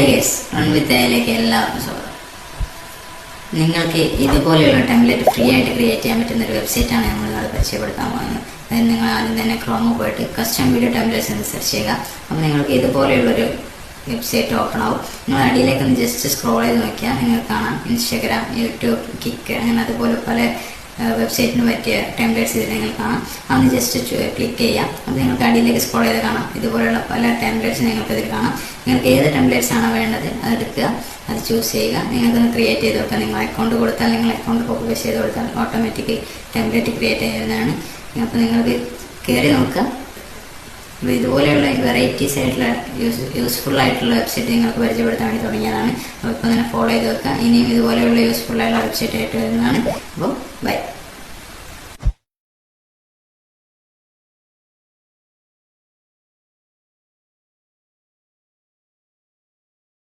High guys, run with എയിലേക്ക് എല്ലാവർക്കും സ്വാഗതം. നിങ്ങൾക്ക് ഇതുപോലെയുള്ള ടെംപ്ലേറ്റ് ഫ്രീ ആയിട്ട് ക്രിയേറ്റ് ചെയ്യാൻ പറ്റുന്ന ഒരു വെബ്സൈറ്റാണ് നമ്മൾ നിങ്ങളെ പരിചയപ്പെടുത്താൻ പോകുന്നത്. അതായത് നിങ്ങൾ ആദ്യം തന്നെ ക്രോമിൽ പോയിട്ട് കസ്റ്റം വീഡിയോ ടെംപ്ലേറ്റ്സ് എന്ന് സെർച്ച് ചെയ്യുക. അപ്പോൾ നിങ്ങൾക്ക് ഇതുപോലെയുള്ളൊരു വെബ്സൈറ്റ് ഓപ്പൺ ആവും. നിങ്ങൾ അടിയിലേക്ക് ഒന്ന് ജസ്റ്റ് സ്ക്രോൾ ചെയ്ത് നോക്കിയാൽ നിങ്ങൾക്ക് കാണാം ഇൻസ്റ്റാഗ്രാം, യൂട്യൂബ്, കിക്ക്, അങ്ങനെ അതുപോലെ പല വെബ്സൈറ്റിന് പറ്റിയ ടെംപ്ലേറ്റ്സ് ഇതിൽ നിങ്ങൾ കാണാം. അതൊന്ന് ജസ്റ്റ് ക്ലിക്ക് ചെയ്യാം. അപ്പോൾ നിങ്ങൾക്ക് അടിയിലേക്ക് സ്ക്രോൾ ചെയ്ത് കാണാം ഇതുപോലുള്ള പല ടെംപ്ലേറ്റ്സ് നിങ്ങൾക്ക് ഇതിൽ കാണാം. നിങ്ങൾക്ക് ഏത് ടെംപ്ലേറ്റ്സ് ആണോ വേണ്ടത് അതെടുക്കുക, അത് ചൂസ് ചെയ്യുക. നിങ്ങൾക്കൊന്ന് ക്രിയേറ്റ് ചെയ്ത് കൊടുക്കുക. നിങ്ങൾ അക്കൗണ്ട് കൊടുത്താൽ, നിങ്ങൾ അക്കൗണ്ട് കോപ്പി ചെയ്ത് കൊടുത്താൽ ഓട്ടോമാറ്റിക് ടെംപ്ലേറ്റ് ക്രിയേറ്റ് ചെയ്യുന്നതാണ്. അപ്പോൾ നിങ്ങൾക്ക് കയറി നോക്കുക. അപ്പോൾ ഇതുപോലെയുള്ള വെറൈറ്റീസ് ആയിട്ടുള്ള യൂസ്ഫുൾ ആയിട്ടുള്ള വെബ്സൈറ്റ് നിങ്ങൾക്ക് പരിചയപ്പെടുത്താൻ വേണ്ടി തുടങ്ങിയതാണ്. അപ്പോൾ ഇപ്പോൾ തന്നെ ഫോളോ ചെയ്ത് വെക്കുക. ഇനിയും ഇതുപോലെയുള്ള യൂസ്ഫുൾ ആയിട്ടുള്ള വെബ്സൈറ്റ് ആയിട്ട് വരുന്നതാണ്. അപ്പോൾ ബൈ.